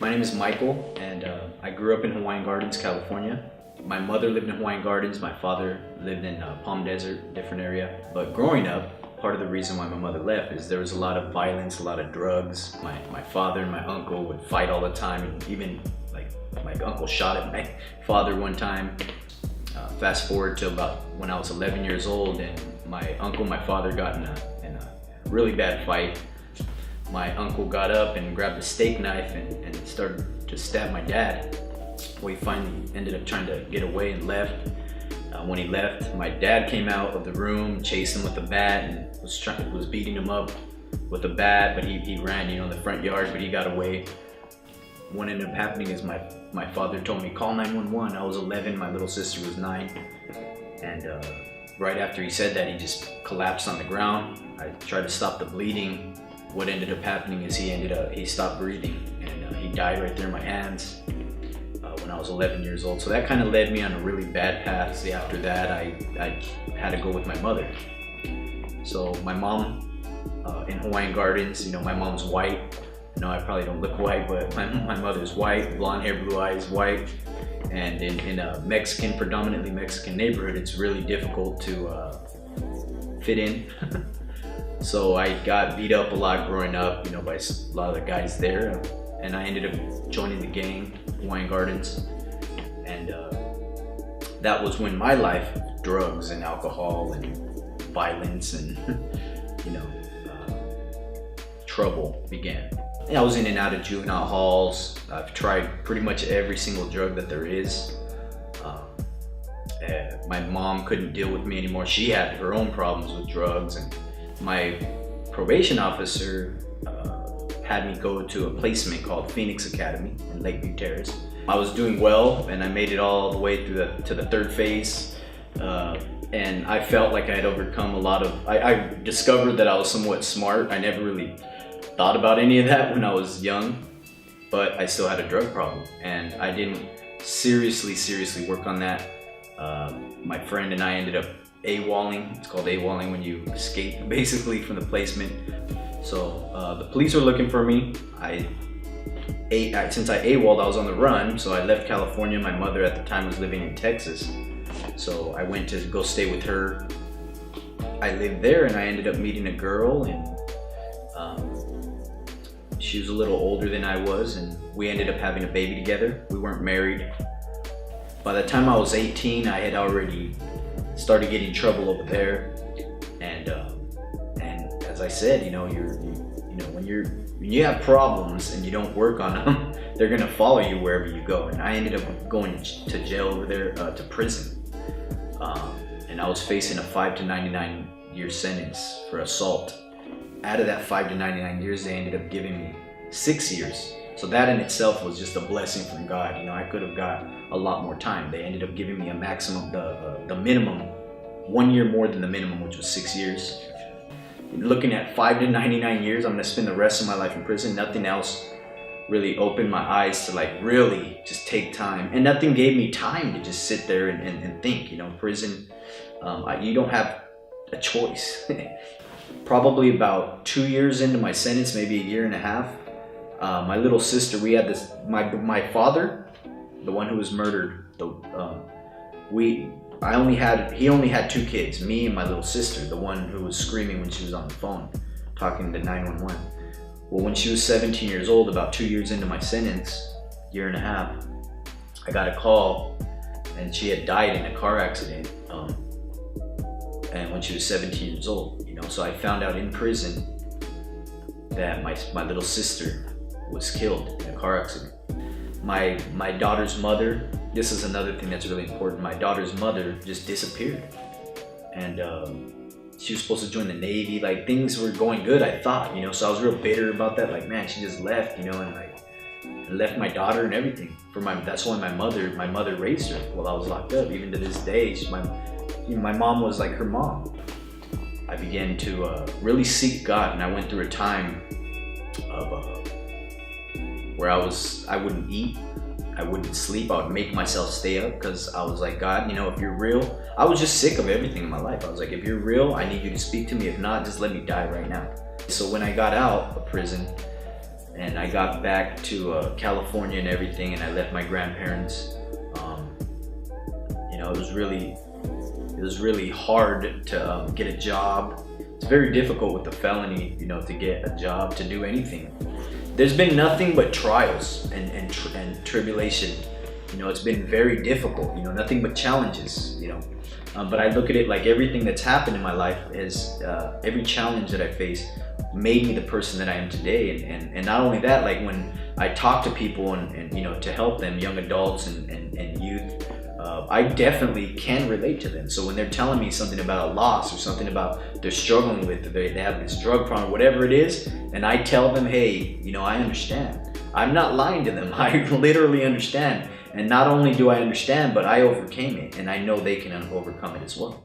My name is Michael, and I grew up in Hawaiian Gardens, California. My mother lived in Hawaiian Gardens, my father lived in Palm Desert, different area. But growing up, part of the reason why my mother left is there was a lot of violence, a lot of drugs. My father and my uncle would fight all the time, and even like my uncle shot at my father one time. Fast forward to about when I was 11 years old, and my uncle and my father got in a really bad fight. My uncle got up and grabbed a steak knife and started to stab my dad. Well, he finally ended up trying to get away and left. When he left, my dad came out of the room, chased him with a bat, and was beating him up with a bat, but he ran, in the front yard, but he got away. What ended up happening is my father told me, call 911. I was 11, my little sister was 9. And right after he said that, he just collapsed on the ground. I tried to stop the bleeding. What ended up happening is he stopped breathing, and he died right there in my hands when I was 11 years old. So that kind of led me on a really bad path. See, after that, I had to go with my mother. So my mom in Hawaiian Gardens, my mom's white. I probably don't look white, but my mother's white, blonde hair, blue eyes, white. And in a predominantly Mexican neighborhood, it's really difficult to fit in. So I got beat up a lot growing up, by a lot of the guys there. And I ended up joining the gang, Hawaiian Gardens. And that was when my life, drugs and alcohol and violence and, trouble began. I was in and out of juvenile halls. I've tried pretty much every single drug that there is. My mom couldn't deal with me anymore. She had her own problems with drugs, and my probation officer had me go to a placement called Phoenix Academy in Lakeview Terrace. I was doing well, and I made it all the way through to the third phase. And I felt like I had overcome a lot of, I discovered that I was somewhat smart. I never really thought about any of that when I was young, but I still had a drug problem, and I didn't seriously work on that. My friend and I ended up AWOLing. It's called AWOLing when you escape basically from the placement. So the police were looking for me. Since I AWOLed, I was on the run, so I left California. My mother at the time was living in Texas, so I went to go stay with her. I lived there, and I ended up meeting a girl, and she was a little older than I was, and we ended up having a baby together. We weren't married. By the time I was 18, I had already started getting in trouble over there, and as I said, when you have problems and you don't work on them, they're gonna follow you wherever you go. And I ended up going to jail over there, to prison, and I was facing a 5 to 99 year sentence for assault. Out of that 5 to 99 years, they ended up giving me 6 years. So that in itself was just a blessing from God. I could have got a lot more time. They ended up giving me a maximum, the minimum, 1 year more than the minimum, which was 6 years. Looking at 5 to 99 years, I'm gonna spend the rest of my life in prison. Nothing else really opened my eyes to really just take time. And nothing gave me time to just sit there and think. Prison, you don't have a choice. Probably about 2 years into my sentence, maybe a year and a half, my little sister, we had this, my father, the one who was murdered, he only had 2 kids, me and my little sister, the one who was screaming when she was on the phone, talking to 911. Well, when she was 17 years old, about 2 years into my sentence, year and a half, I got a call, and she had died in a car accident, and when she was 17 years old, so I found out in prison that my little sister was killed in a car accident. My daughter's mother, this is another thing that's really important, my daughter's mother just disappeared. And she was supposed to join the Navy, things were going good, I thought, so I was real bitter about that, man, she just left, and left my daughter and everything. That's why my mother raised her while I was locked up. Even to this day, my mom was like her mom. I began to really seek God, and I went through a time of where I wouldn't eat, I wouldn't sleep, I would make myself stay up because I was like, God, if you're real, I was just sick of everything in my life. I was like, if you're real, I need you to speak to me. If not, just let me die right now. So when I got out of prison, and I got back to California and everything, and I left my grandparents. You know, it was really hard to get a job. It's very difficult with the felony, you know, to get a job, to do anything. There's been nothing but trials and tribulation. You know, it's been very difficult, you know, nothing but challenges, you know. But I look at it like everything that's happened in my life is, every challenge that I face made me the person that I am today. And not only that, like when I talk to people and you know, to help them, young adults and youth, I definitely can relate to them. So when they're telling me something about a loss or something about they're struggling with, they have this drug problem, whatever it is, and I tell them, hey, you know, I understand. I'm not lying to them. I literally understand. And not only do I understand, but I overcame it, and I know they can overcome it as well.